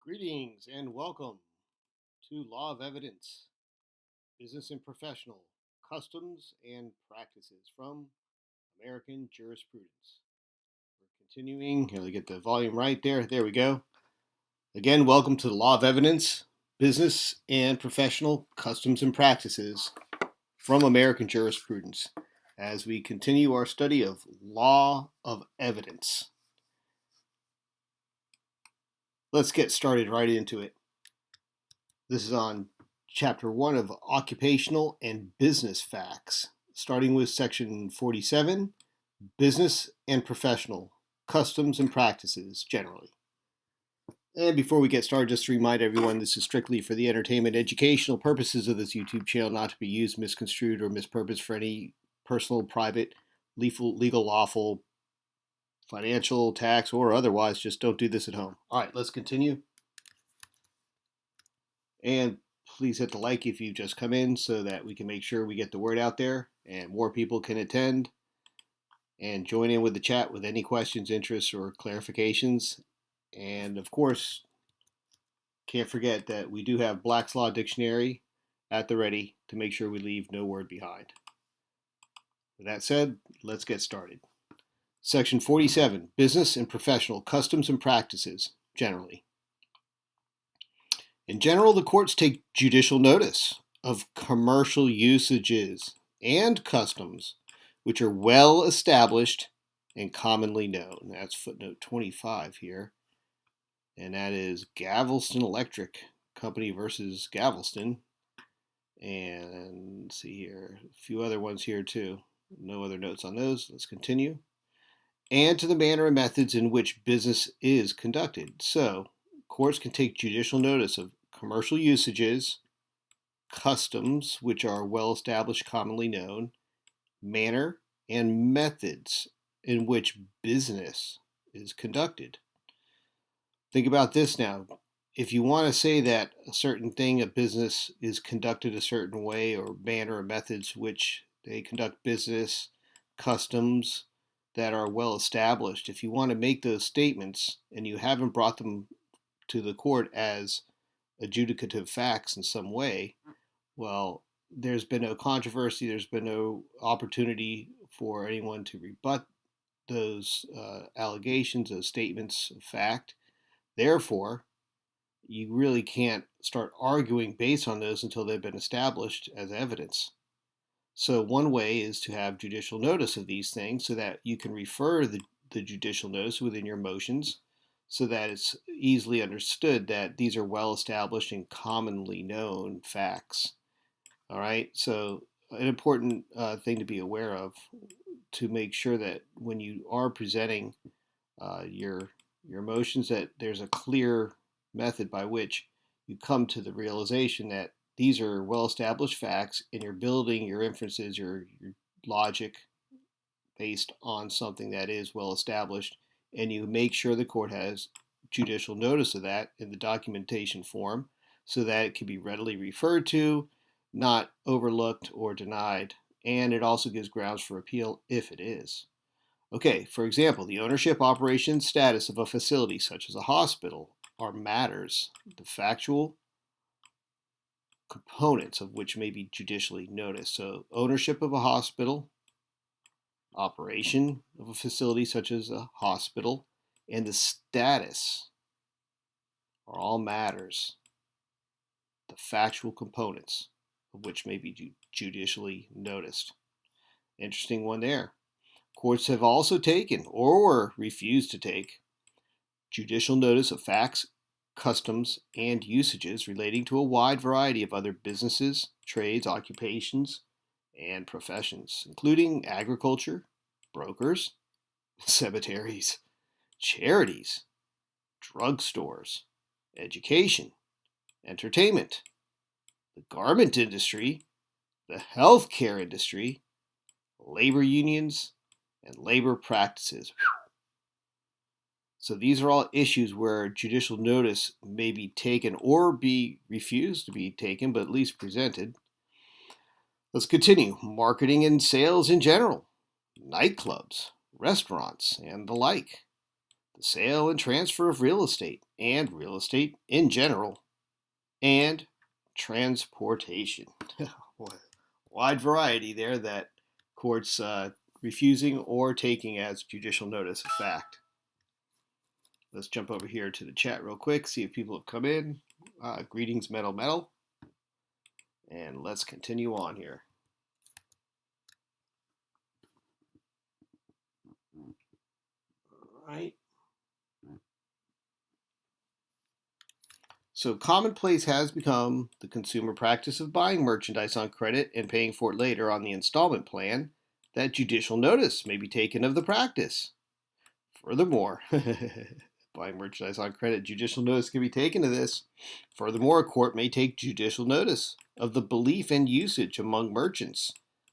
Greetings and welcome to Law of Evidence, Business and Professional Customs and Practices from American Jurisprudence. We're continuing, here, let me get the volume right there. There we go. Again, welcome to the Law of Evidence, Business and Professional Customs and Practices from American Jurisprudence as we continue our study of Law of Evidence. Let's get started right into it. This is on Chapter 1 of Occupational and Business Facts, starting with Section 47, Business and Professional Customs and Practices generally. And before we get started, just to remind everyone, this is strictly for the entertainment and educational purposes of this YouTube channel, not to be used, misconstrued, or mispurposed for any personal, private, legal, lawful, financial, tax, or otherwise. Just don't do this at home. All right, let's continue. And please hit the like if you've just come in so that we can make sure we get the word out there and more people can attend. And join in with the chat with any questions, interests, or clarifications. And of course, can't forget that we do have Black's Law Dictionary at the ready to make sure we leave no word behind. With that said, let's get started. Section 47, Business and Professional Customs and Practices, generally. In general, the courts take judicial notice of commercial usages and customs which are well established and commonly known. That's footnote 25 here. And that is Galveston Electric Company versus Galveston. And let's see here, a few other ones here too. No other notes on those. Let's continue. And to the manner and methods in which business is conducted. So, courts can take judicial notice of commercial usages, customs, which are well established, commonly known, manner, and methods in which business is conducted. Think about this now. If you want to say that a certain thing, a business is conducted a certain way, or manner or methods which they conduct business, customs that are well established, if you want to make those statements and you haven't brought them to the court as adjudicative facts in some way, well, there's been no controversy, there's been no opportunity for anyone to rebut those allegations, those statements of fact. Therefore, you really can't start arguing based on those until they've been established as evidence. So one way is to have judicial notice of these things so that you can refer the judicial notice within your motions so that it's easily understood that these are well established and commonly known facts. All right, so an important thing to be aware of to make sure that when you are presenting your motions, that there's a clear method by which you come to the realization that these are well-established facts, and you're building your inferences, your logic based on something that is well-established, and you make sure the court has judicial notice of that in the documentation form so that it can be readily referred to, not overlooked or denied, and it also gives grounds for appeal if it is. Okay, for example, the ownership, operation, status of a facility such as a hospital are matters, the factual components of which may be judicially noticed. So, ownership of a hospital, operation of a facility such as a hospital, and the status are all matters, the factual components of which may be judicially noticed. Interesting one there. Courts have also taken or refused to take judicial notice of facts, customs, and usages relating to a wide variety of other businesses, trades, occupations, and professions, including agriculture, brokers, cemeteries, charities, drugstores, education, entertainment, the garment industry, the healthcare industry, labor unions, and labor practices. So these are all issues where judicial notice may be taken or be refused to be taken, but at least presented. Let's continue. Marketing and sales in general, nightclubs, restaurants, and the like. The sale and transfer of real estate and real estate in general, and transportation. Wide variety there that courts refusing or taking as judicial notice of fact. Let's jump over here to the chat real quick, see if people have come in. Greetings, Metal. And let's continue on here. All right. So commonplace has become the consumer practice of buying merchandise on credit and paying for it later on the installment plan, that judicial notice may be taken of the practice. Furthermore, buying merchandise on credit, judicial notice can be taken of this. Furthermore, a court may take judicial notice of the belief and usage among merchants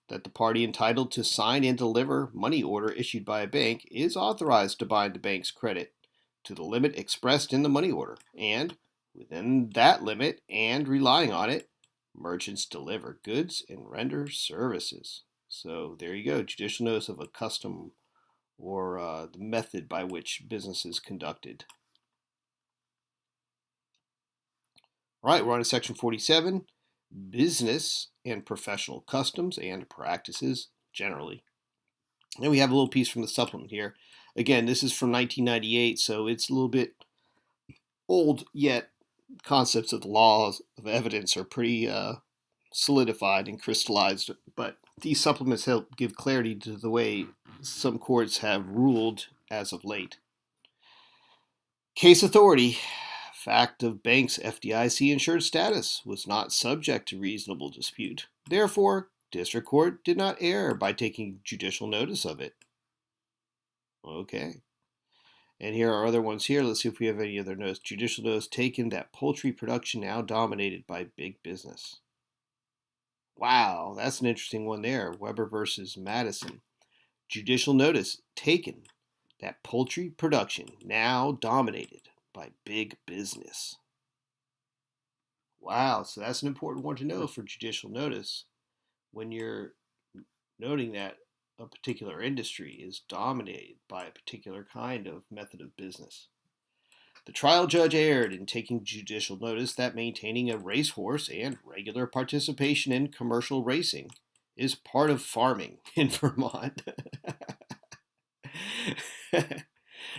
that the party entitled to sign and deliver money order issued by a bank is authorized to bind the bank's credit to the limit expressed in the money order, and within that limit and relying on it, merchants deliver goods and render services. So there you go, judicial notice of a custom or the method by which business is conducted. All right, we're on to section 47, business and professional customs and practices generally. And we have a little piece from the supplement here. Again, this is from 1998, so it's a little bit old, yet concepts of the laws of evidence are pretty solidified and crystallized, but these supplements help give clarity to the way some courts have ruled as of late. Case authority. Fact of bank's FDIC insured status was not subject to reasonable dispute. Therefore, district court did not err by taking judicial notice of it. Okay. And here are other ones here. Let's see if we have any other notice. Judicial notice taken that poultry production now dominated by big business. Wow, that's an interesting one there. Weber versus Madison. Judicial notice taken that poultry production now dominated by big business. Wow, so that's an important one to know for judicial notice when you're noting that a particular industry is dominated by a particular kind of method of business. The trial judge erred in taking judicial notice that maintaining a racehorse and regular participation in commercial racing is part of farming in Vermont.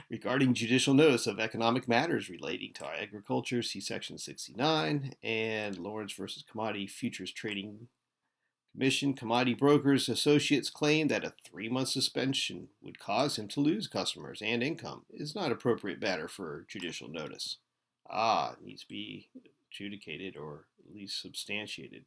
Regarding judicial notice of economic matters relating to agriculture, see section 69, and Lawrence versus Commodity Futures Trading Commission Commodity Brokers Associates claim that a 3-month suspension would cause him to lose customers and income. Is not appropriate matter for judicial notice. It needs to be adjudicated or at least substantiated.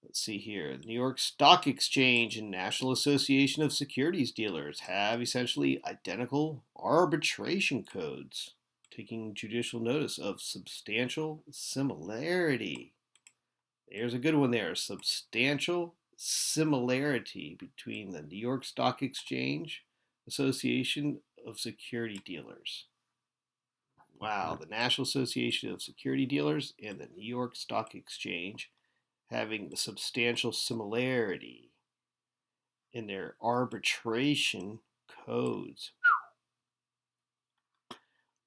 Let's see here. The New York Stock Exchange and National Association of Securities Dealers have essentially identical arbitration codes, taking judicial notice of substantial similarity. There's a good one there. Substantial similarity between the New York Stock Exchange Association of Security Dealers. Wow, the National Association of Security Dealers and the New York Stock Exchange having the substantial similarity in their arbitration codes.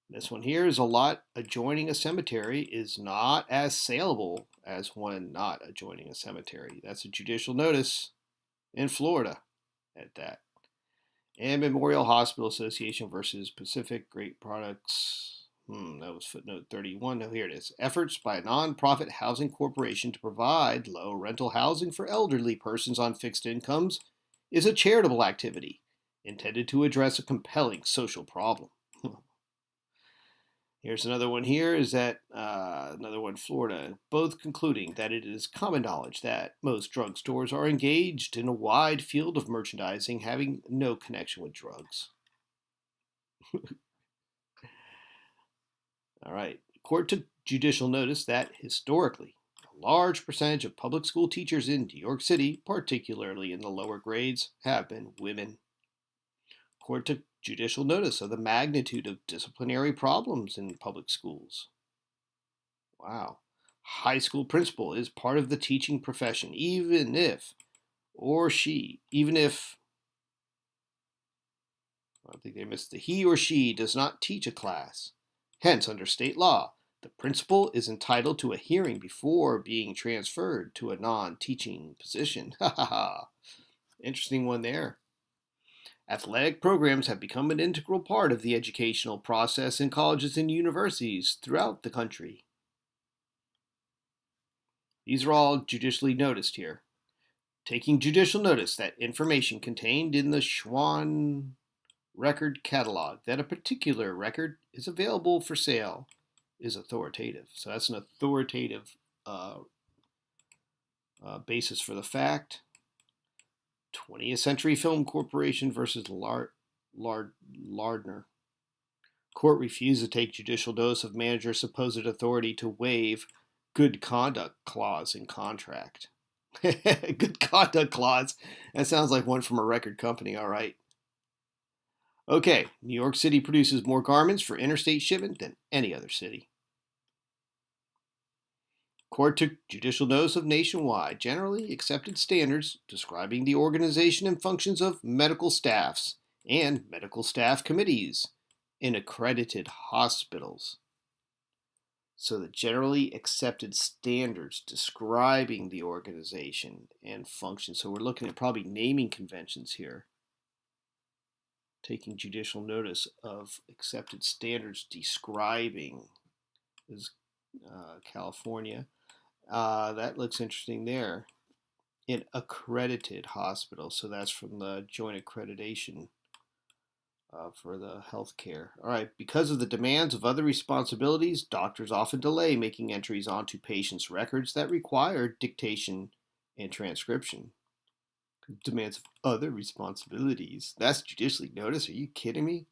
This one here is a lot adjoining a cemetery is not as saleable as one not adjoining a cemetery. That's a judicial notice in Florida at that. And Memorial Hospital Association versus Pacific Great Products. That was footnote 31. No, here it is. Efforts by a nonprofit housing corporation to provide low rental housing for elderly persons on fixed incomes is a charitable activity intended to address a compelling social problem. Here's another one here, is that another one, Florida, both concluding that it is common knowledge that most drugstores are engaged in a wide field of merchandising having no connection with drugs. All right. The court took judicial notice that historically, a large percentage of public school teachers in New York City, particularly in the lower grades, have been women. The court took judicial notice of the magnitude of disciplinary problems in public schools. Wow. High school principal is part of the teaching profession, even if I think they missed the he or she does not teach a class. Hence, under state law, the principal is entitled to a hearing before being transferred to a non-teaching position. Interesting one there. Athletic programs have become an integral part of the educational process in colleges and universities throughout the country. These are all judicially noticed here. Taking judicial notice that information contained in the Schwann record catalog that a particular record is available for sale is authoritative. So that's an authoritative basis for the fact. 20th Century Film Corporation versus Lardner. Court refused to take judicial notice of manager's supposed authority to waive good conduct clause in contract. Good conduct clause. That sounds like one from a record company, all right. Okay, New York City produces more garments for interstate shipment than any other city. Court took judicial notice of nationwide generally accepted standards describing the organization and functions of medical staffs and medical staff committees in accredited hospitals. So the generally accepted standards describing the organization and function. So we're looking at probably naming conventions here. Taking judicial notice of accepted standards describing is California. That looks interesting there. In accredited hospital. So that's from the joint accreditation for the healthcare. All right. Because of the demands of other responsibilities, doctors often delay making entries onto patients' records that require dictation and transcription. Demands of other responsibilities. That's judicially noticed. Are you kidding me?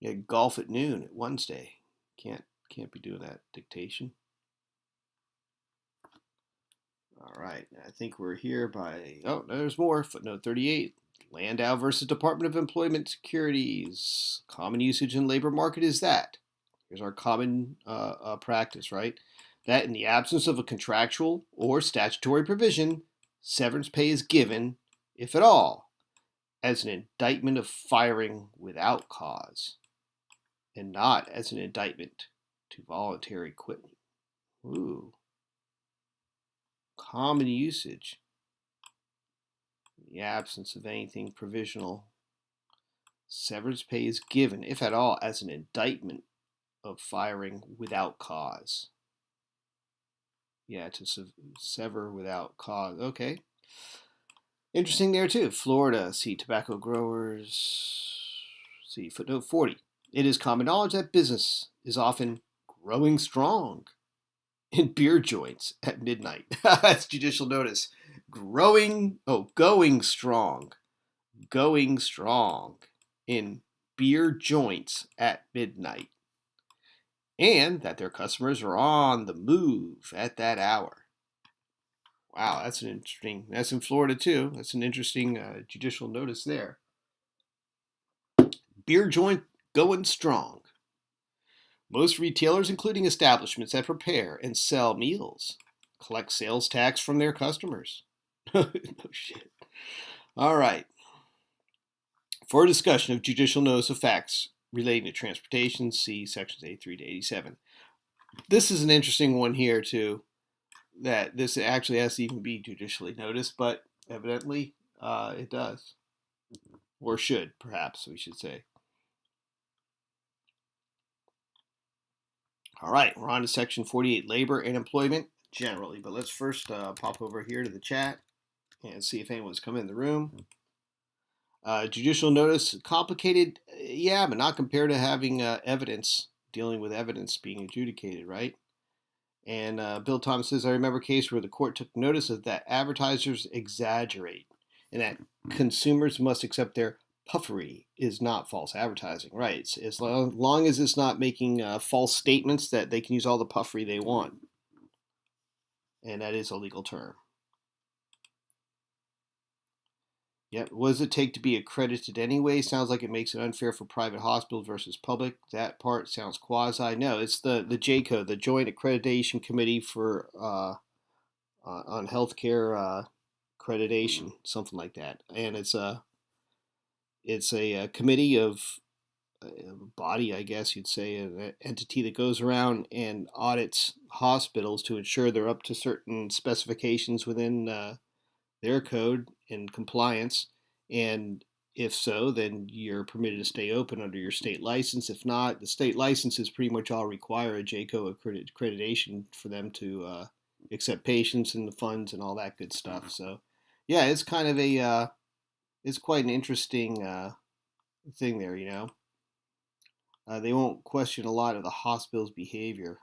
You had golf at noon at Wednesday. Can't be doing that dictation. All right. I think we're here by. Oh, no, there's more. Footnote 38. Landau versus Department of Employment Securities. Common usage in labor market is that. Here's our common practice, right? That in the absence of a contractual or statutory provision, severance pay is given, if at all, as an indictment of firing without cause, and not as an indictment to voluntary quitting. Ooh. Common usage. In the absence of anything provisional, severance pay is given, if at all, as an indictment of firing without cause. Yeah, to sever without cause. Okay. Interesting there too. Florida, see tobacco growers. See footnote 40. It is common knowledge that business is often growing strong in beer joints at midnight. That's judicial notice. Going strong. Going strong in beer joints at midnight. And that their customers are on the move at that hour. Wow, that's that's in Florida too. That's an interesting judicial notice there. Beer joint going strong. Most retailers, including establishments that prepare and sell meals, collect sales tax from their customers. No shit. All right. For a discussion of judicial notice of facts relating to transportation, see sections 83 to 87. This is an interesting one here too, that this actually has to even be judicially noticed, but evidently it does. Or should, perhaps, we should say. All right, we're on to section 48, labor and employment generally. But let's first pop over here to the chat and see if anyone's come in the room. Judicial notice, complicated, yeah, but not compared to having evidence, dealing with evidence being adjudicated, right? And Bill Thomas says, I remember a case where the court took notice of that advertisers exaggerate and that consumers must accept their puffery is not false advertising, right? It's, as long as it's not making false statements, that they can use all the puffery they want. And that is a legal term. Yep. What does it take to be accredited anyway? Sounds like it makes it unfair for private hospitals versus public. That part sounds quasi. No, it's the JCO, the Joint Accreditation Committee for on Healthcare Accreditation, something like that. And it's a committee of a body, I guess you'd say, an entity that goes around and audits hospitals to ensure they're up to certain specifications within their code and compliance. And if so, then you're permitted to stay open under your state license. If not, the state licenses pretty much all require a JCO accreditation for them to accept patients and the funds and all that good stuff. So, yeah, it's kind of it's quite an interesting thing there, you know. They won't question a lot of the hospital's behavior.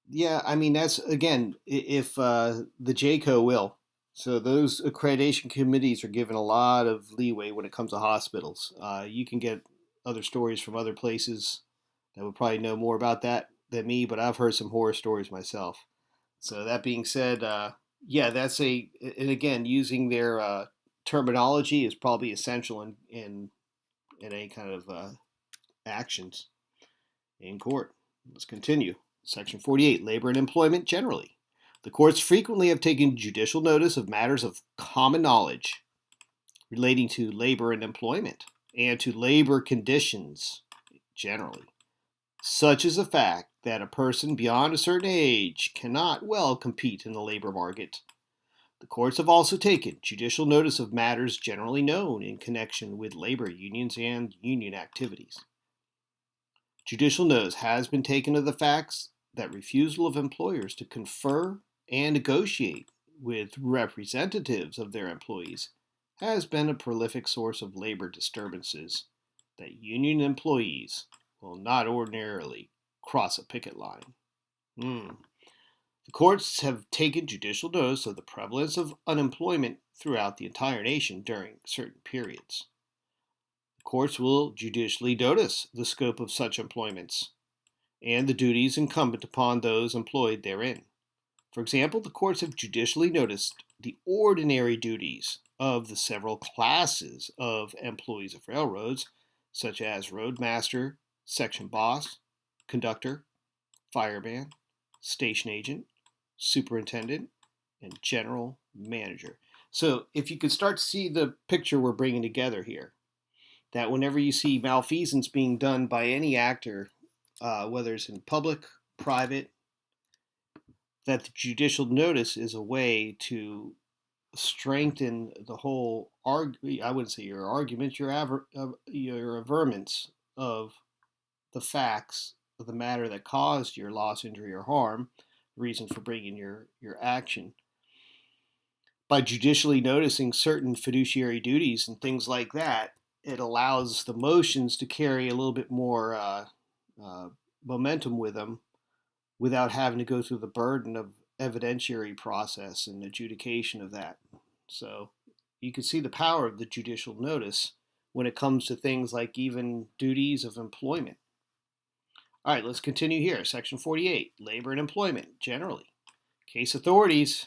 Yeah, I mean that's again if the JCO will. So those accreditation committees are given a lot of leeway when it comes to hospitals. You can get other stories from other places that would probably know more about that than me, but I've heard some horror stories myself. So that being said, yeah, and again using their terminology is probably essential in any kind of actions in court. Let's continue. Section 48, labor and employment generally. The courts frequently have taken judicial notice of matters of common knowledge relating to labor and employment and to labor conditions generally, such as the fact that a person beyond a certain age cannot well compete in the labor market. The courts have also taken judicial notice of matters generally known in connection with labor unions and union activities. Judicial notice has been taken of the facts that refusal of employers to confer and negotiate with representatives of their employees has been a prolific source of labor disturbances that union employees will not ordinarily cross a picket line. The courts have taken judicial notice of the prevalence of unemployment throughout the entire nation during certain periods. The courts will judicially notice the scope of such employments and the duties incumbent upon those employed therein. For example, the courts have judicially noticed the ordinary duties of the several classes of employees of railroads, such as roadmaster, section boss, conductor, fireman, station agent, superintendent, and general manager. So if you could start to see the picture we're bringing together here, that whenever you see malfeasance being done by any actor, whether it's in public, private, that the judicial notice is a way to strengthen the whole I wouldn't say your argument, your averments of the facts of the matter that caused your loss, injury, or harm, reason for bringing your action. By judicially noticing certain fiduciary duties and things like that, it allows the motions to carry a little bit more momentum with them without having to go through the burden of evidentiary process and adjudication of that. So you can see the power of the judicial notice when it comes to things like even duties of employment. All right, let's continue here. Section 48, labor and employment generally. Case authorities.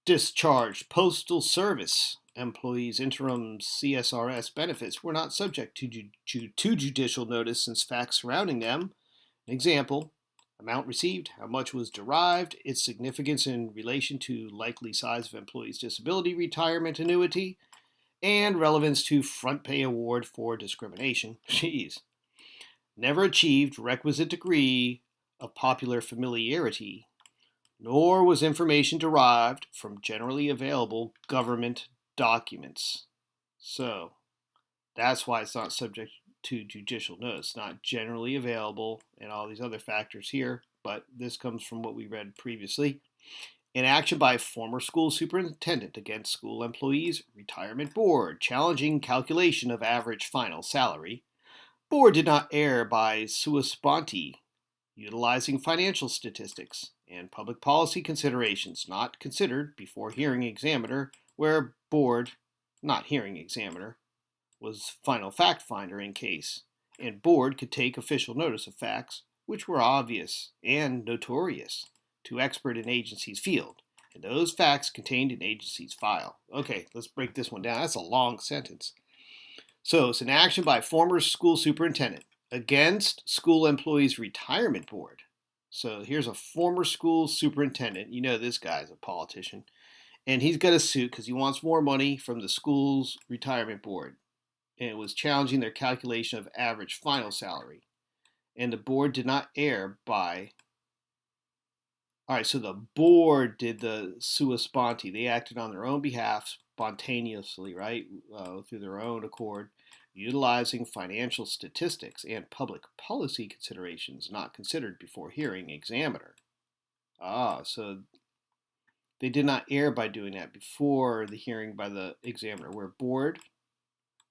Discharged Postal Service employees' interim CSRS benefits were not subject to judicial notice since facts surrounding them. An example, amount received, how much was derived, its significance in relation to likely size of employee's disability retirement annuity, and relevance to front pay award for discrimination. Jeez. Never achieved requisite degree of popular familiarity, nor was information derived from generally available government documents. So that's why it's not subject to judicial notice, not generally available and all these other factors here, but this comes from what we read previously. An action by former school superintendent against school employees' retirement board challenging calculation of average final salary. Board did not err by sua sponte, utilizing financial statistics and public policy considerations not considered before hearing examiner, where board, not hearing examiner, was final fact finder in case, and board could take official notice of facts which were obvious and notorious to expert in agency's field, and those facts contained in agency's file. Okay, let's break this one down. That's a long sentence. So it's an action by former school superintendent against school employees' retirement board. So here's a former school superintendent. You know this guy's a politician. And he's got a suit because he wants more money from the school's retirement board. And it was challenging their calculation of average final salary. And the board did not err by... All right, so the board did the sua sponte. They acted on their own behalf spontaneously, right, through their own accord, utilizing financial statistics and public policy considerations not considered before hearing examiner. So they did not err by doing that before the hearing by the examiner, where board,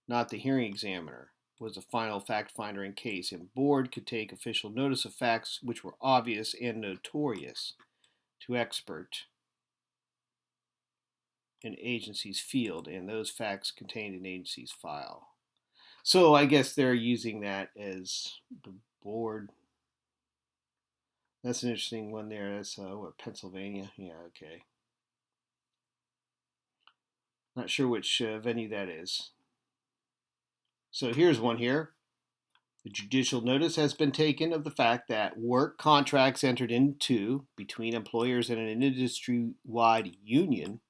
not the hearing examiner, was a final fact finder in case, and board could take official notice of facts which were obvious and notorious to expert in agency's field, and those facts contained in agency's file. So I guess they're using that as the board. That's an interesting one there. That's Pennsylvania. Yeah, okay. Not sure which venue that is. So here's one here. The judicial notice has been taken of the fact that work contracts entered into between employers and an industry-wide union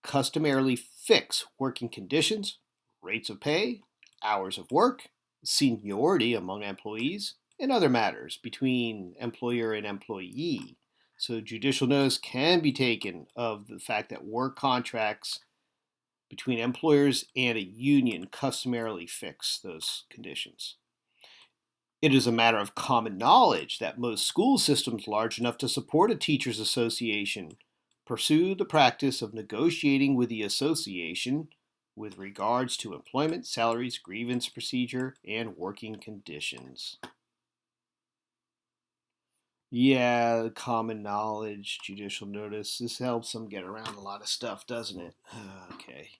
customarily fix working conditions, rates of pay, hours of work, seniority among employees, and other matters between employer and employee. So judicial notice can be taken of the fact that work contracts between employers and a union customarily fix those conditions. It is a matter of common knowledge that most school systems large enough to support a teachers' association pursue the practice of negotiating with the association with regards to employment, salaries, grievance procedure, and working conditions. Yeah, common knowledge, judicial notice. This helps them get around a lot of stuff, doesn't it? Okay.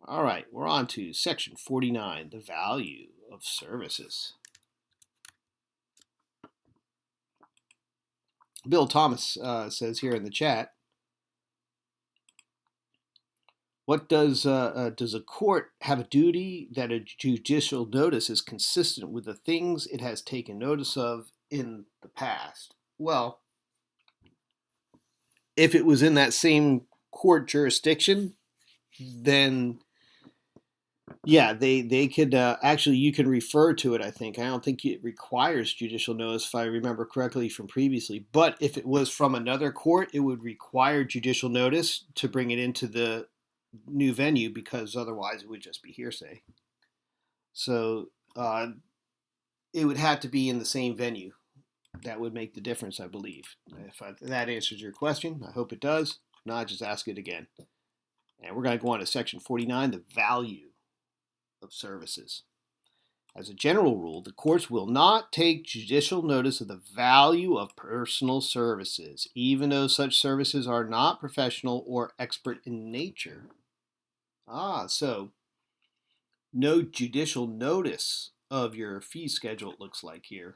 All right, we're on to Section 49, the value of services. Bill Thomas says here in the chat, what does a court have a duty that a judicial notice is consistent with the things it has taken notice of in the past? Well, if it was in that same court jurisdiction, then yeah, they could actually, you can refer to it, I think. I don't think it requires judicial notice, if I remember correctly from previously. But if it was from another court, it would require judicial notice to bring it into the new venue, because otherwise it would just be hearsay. So it would have to be in the same venue. That would make the difference, I believe. If that answers your question, I hope it does. If not, just ask it again. And we're going to go on to section 49, the value of services. As a general rule, the courts will not take judicial notice of the value of personal services, even though such services are not professional or expert in nature. So no judicial notice of your fee schedule, it looks like here.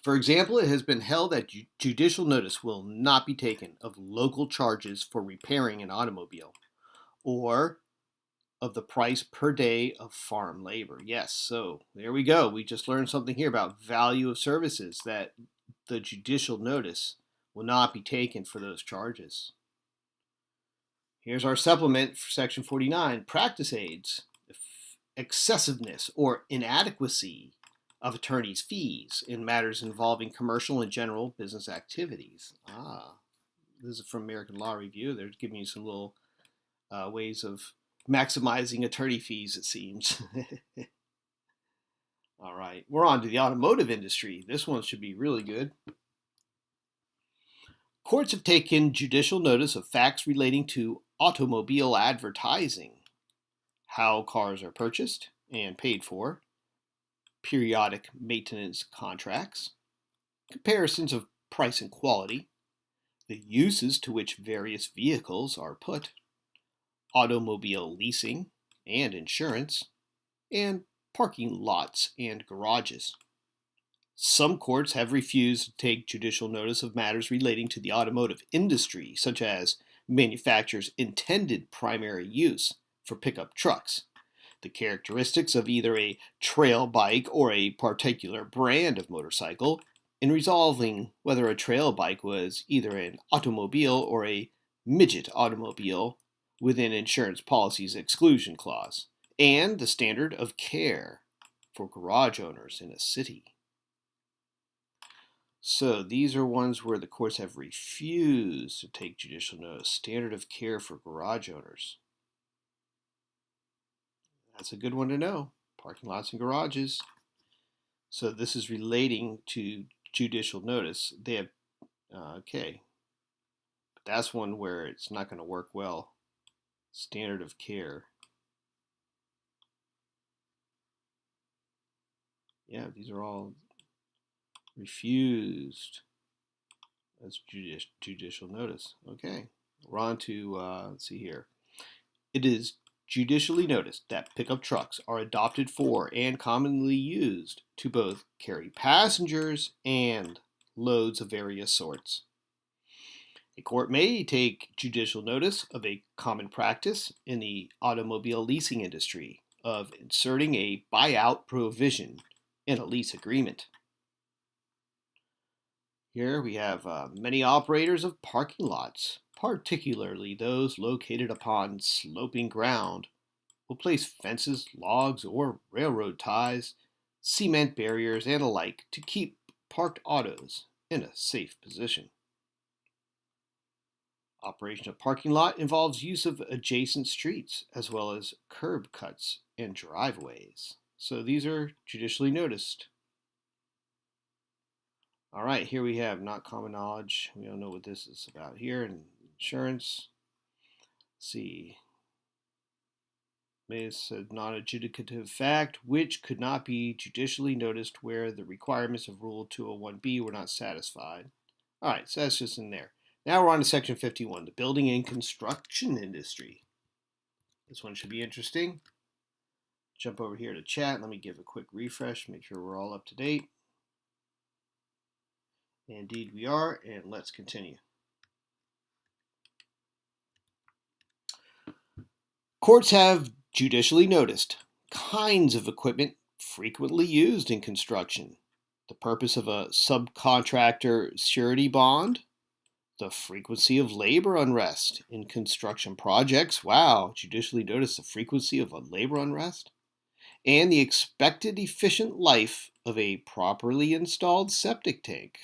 For example, it has been held that judicial notice will not be taken of local charges for repairing an automobile or of the price per day of farm labor. Yes, so there we go. We just learned something here about value of services, that the judicial notice will not be taken for those charges. Here's our supplement for section 49, practice aids, excessiveness or inadequacy of attorneys' fees in matters involving commercial and general business activities. This is from American Law Review. They're giving you some little ways of maximizing attorney fees, it seems. All right, we're on to the automotive industry. This one should be really good. Courts have taken judicial notice of facts relating to automobile advertising, how cars are purchased and paid for, periodic maintenance contracts, comparisons of price and quality, the uses to which various vehicles are put, automobile leasing and insurance, and parking lots and garages. Some courts have refused to take judicial notice of matters relating to the automotive industry, such as manufacturers' intended primary use for pickup trucks, the characteristics of either a trail bike or a particular brand of motorcycle, in resolving whether a trail bike was either an automobile or a midget automobile within insurance policy's exclusion clause, and the standard of care for garage owners in a city. So these are ones where the courts have refused to take judicial notice. Standard of care for garage owners. That's a good one to know. Parking lots and garages. So this is relating to judicial notice. They have, okay. But that's one where it's not going to work well. Standard of care. Yeah, these are all refused as judicial notice. Okay, we're on to, let's see here. It is judicially noticed that pickup trucks are adopted for and commonly used to both carry passengers and loads of various sorts. A court may take judicial notice of a common practice in the automobile leasing industry of inserting a buyout provision in a lease agreement. Here we have many operators of parking lots, particularly those located upon sloping ground, will place fences, logs, or railroad ties, cement barriers, and alike to keep parked autos in a safe position. Operation of parking lot involves use of adjacent streets as well as curb cuts and driveways. So these are judicially noticed. All right, here we have not common knowledge. We don't know what this is about here. And insurance. Let's see. It's a non-adjudicative fact which could not be judicially noticed where the requirements of Rule 201B were not satisfied. All right, so that's just in there. Now we're on to Section 51, the building and construction industry. This one should be interesting. Jump over here to chat. Let me give a quick refresh, make sure we're all up to date. Indeed we are, and let's continue. Courts have judicially noticed kinds of equipment frequently used in construction, the purpose of a subcontractor surety bond, the frequency of labor unrest in construction projects. Wow, judicially noticed the frequency of a labor unrest, and the expected efficient life of a properly installed septic tank.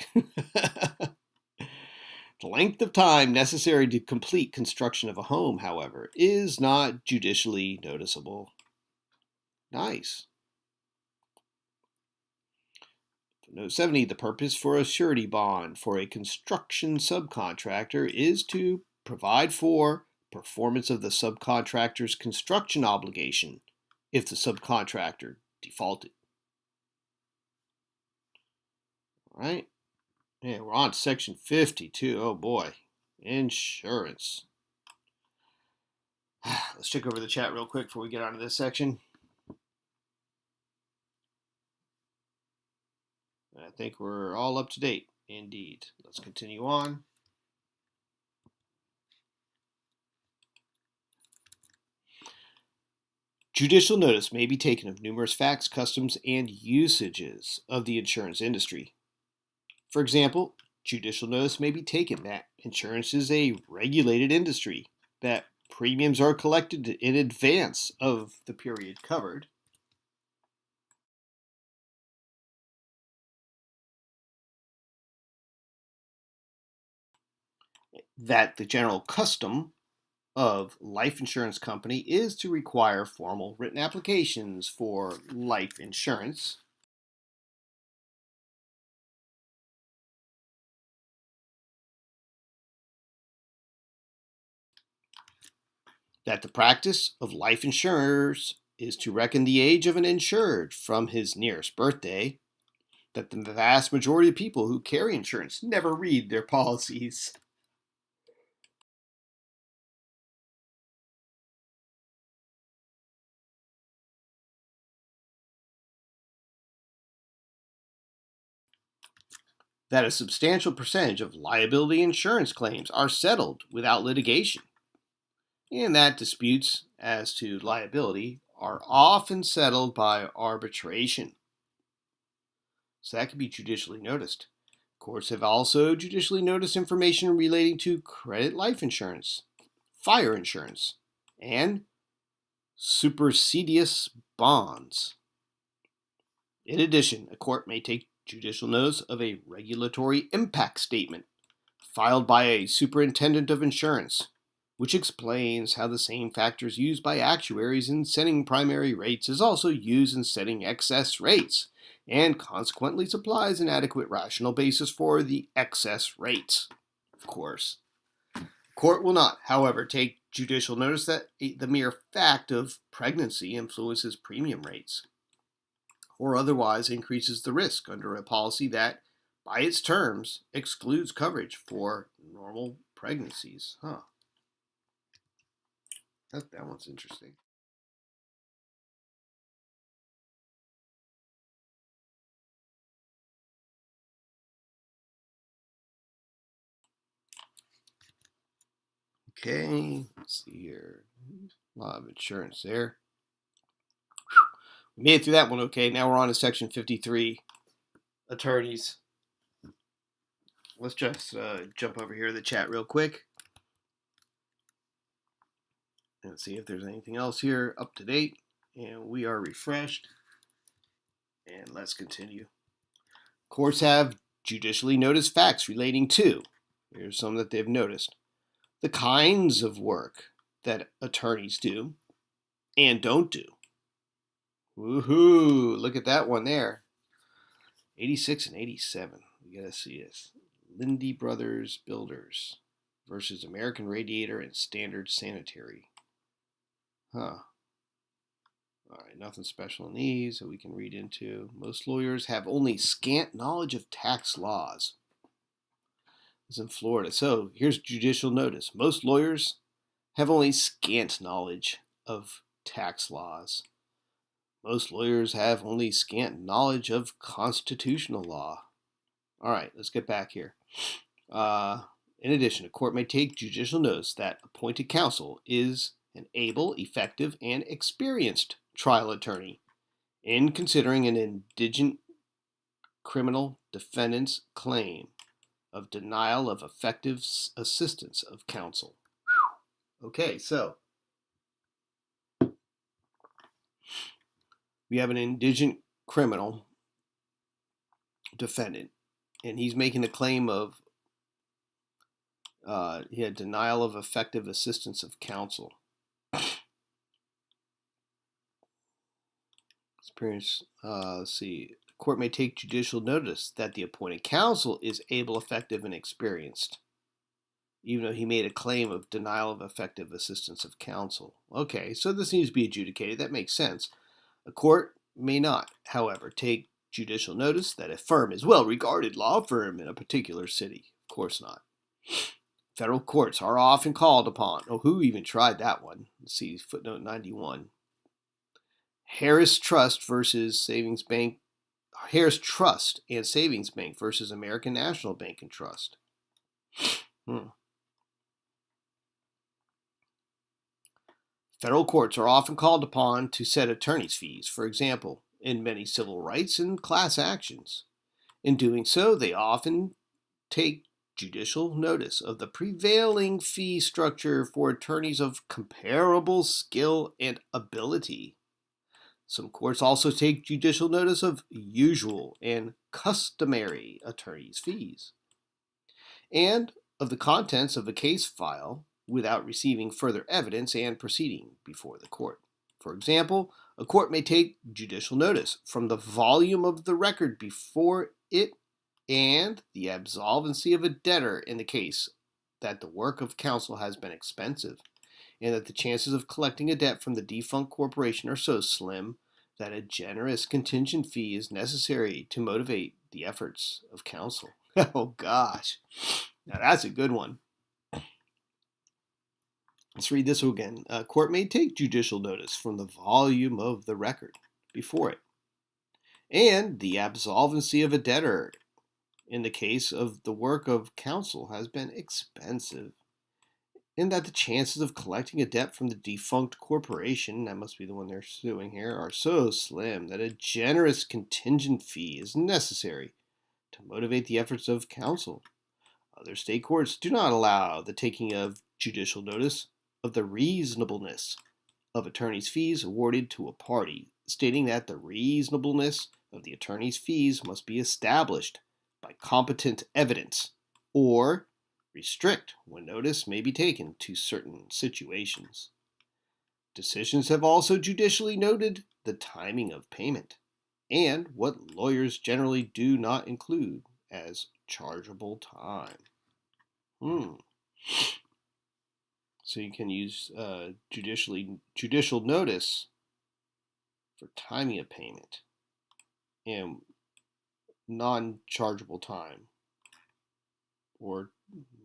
The length of time necessary to complete construction of a home, however, is not judicially noticeable. Nice. Note 70, the purpose for a surety bond for a construction subcontractor is to provide for performance of the subcontractor's construction obligation if the subcontractor defaulted. All right. And we're on to section 52. Oh boy. Insurance. Let's check over the chat real quick before we get onto this section. I think we're all up to date. Indeed. Let's continue on. Judicial notice may be taken of numerous facts, customs, and usages of the insurance industry. For example, judicial notice may be taken that insurance is a regulated industry, that premiums are collected in advance of the period covered, that the general custom of life insurance company is to require formal written applications for life insurance, that the practice of life insurers is to reckon the age of an insured from his nearest birthday, that the vast majority of people who carry insurance never read their policies, that a substantial percentage of liability insurance claims are settled without litigation, and that disputes as to liability are often settled by arbitration. So that can be judicially noticed. Courts have also judicially noticed information relating to credit life insurance, fire insurance, and supersedeas bonds. In addition, a court may take judicial notice of a regulatory impact statement filed by a superintendent of insurance, which explains how the same factors used by actuaries in setting primary rates is also used in setting excess rates, and consequently supplies an adequate rational basis for the excess rates. Of course, court will not, however, take judicial notice that the mere fact of pregnancy influences premium rates, or otherwise increases the risk under a policy that, by its terms, excludes coverage for normal pregnancies. That one's interesting. Okay, let's see here. A lot of insurance there. We made it through that one okay. Now we're on to section 53, attorneys. Let's just jump over here to the chat real quick and see if there's anything else here up to date. And we are refreshed. And let's continue. Courts have judicially noticed facts relating to, here's some that they've noticed, the kinds of work that attorneys do and don't do. Woohoo! Look at that one there. 86 and 87. We gotta see this. Lindy Brothers Builders versus American Radiator and Standard Sanitary. All right, nothing special in these that we can read into. Most lawyers have only scant knowledge of tax laws. It's in Florida. So here's judicial notice. Most lawyers have only scant knowledge of tax laws. Most lawyers have only scant knowledge of constitutional law. All right, let's get back here. In addition, a court may take judicial notice that appointed counsel is an able, effective, and experienced trial attorney in considering an indigent criminal defendant's claim of denial of effective assistance of counsel. Okay, so we have an indigent criminal defendant, and he's making a claim of he had denial of effective assistance of counsel. Let's see. The court may take judicial notice that the appointed counsel is able, effective, and experienced, even though he made a claim of denial of effective assistance of counsel. Okay, so this needs to be adjudicated. That makes sense. A court may not, however, take judicial notice that a firm is well-regarded law firm in a particular city. Of course not. Federal courts are often called upon. Oh, who even tried that one? Let's see, footnote 91. Harris Trust and Savings Bank versus American National Bank and Trust. Federal courts are often called upon to set attorney's fees, for example, in many civil rights and class actions. In doing so, they often take judicial notice of the prevailing fee structure for attorneys of comparable skill and ability. Some courts also take judicial notice of usual and customary attorney's fees, and of the contents of a case file without receiving further evidence and proceeding before the court. For example, a court may take judicial notice from the volume of the record before it and the absolvency of a debtor in the case that the work of counsel has been expensive, and that the chances of collecting a debt from the defunct corporation are so slim that a generous contingent fee is necessary to motivate the efforts of counsel. Oh gosh, now that's a good one. Let's read this again. A court may take judicial notice from the volume of the record before it, and the absolvency of a debtor in the case of the work of counsel has been expensive, and that the chances of collecting a debt from the defunct corporation, that must be the one they're suing here, are so slim that a generous contingent fee is necessary to motivate the efforts of counsel. Other state courts do not allow the taking of judicial notice of the reasonableness of attorney's fees awarded to a party, stating that the reasonableness of the attorney's fees must be established by competent evidence, or restrict when notice may be taken to certain situations. Decisions have also judicially noted the timing of payment and what lawyers generally do not include as chargeable time. So you can use judicial notice for timing of payment and non-chargeable time, or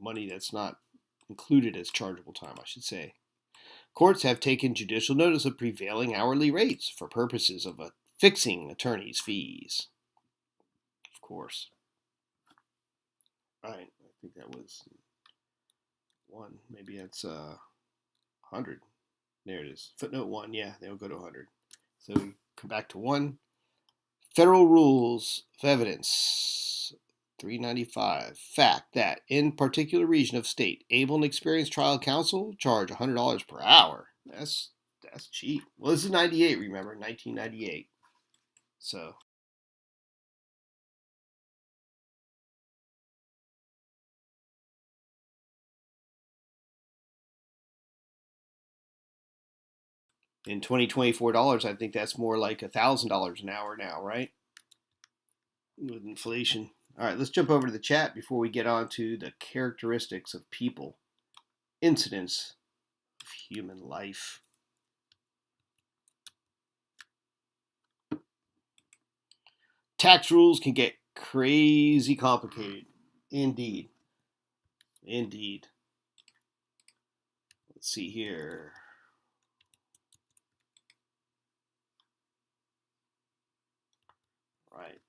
money that's not included as chargeable time, I should say. Courts have taken judicial notice of prevailing hourly rates for purposes of fixing attorneys' fees. Of course. All right, I think that was 1. Maybe that's 100. There it is. Footnote 1. Yeah, they'll go to 100. So we come back to 1. Federal Rules of Evidence 395. Fact that in particular region of state, able and experienced trial counsel charge $100 per hour. That's cheap. Well, this is 98, remember, 1998. So in 2024 dollars, I think that's more like $1,000 an hour now, right? With inflation. All right, let's jump over to the chat before we get on to the characteristics of people, incidents of human life. Tax rules can get crazy complicated. Indeed. Let's see here. Right.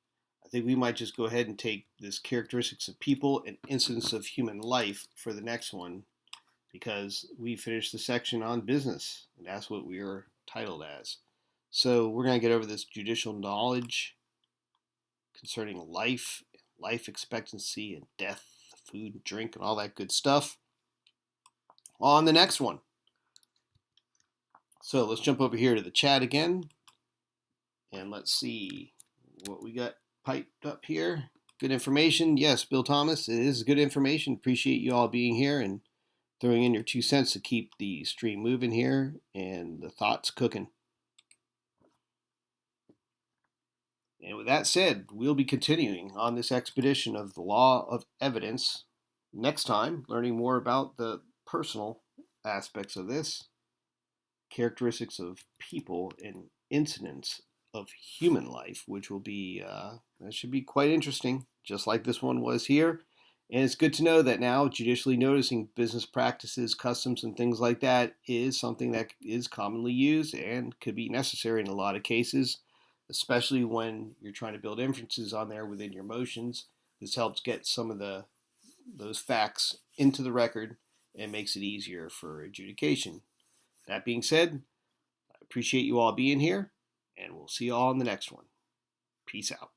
I think we might just go ahead and take this characteristics of people and incidents of human life for the next one, because we finished the section on business, and that's what we are titled as. So we're going to get over this judicial knowledge concerning life expectancy, and death, food and drink, and all that good stuff on the next one. So let's jump over here to the chat again, and let's see what we got piped up here. Good information. Yes, Bill Thomas, it is good information. Appreciate you all being here and throwing in your 2 cents to keep the stream moving here and the thoughts cooking. And with that said, we'll be continuing on this expedition of the law of evidence next time, learning more about the personal aspects of this, characteristics of people, and incidents of human life, which will be that should be quite interesting, just like this one was here. And it's good to know that now judicially noticing business practices, customs, and things like that is something that is commonly used and could be necessary in a lot of cases, especially when you're trying to build inferences on there within your motions. This helps get some of those facts into the record and makes it easier for adjudication. That being said, I appreciate you all being here, and we'll see you all in the next one. Peace out.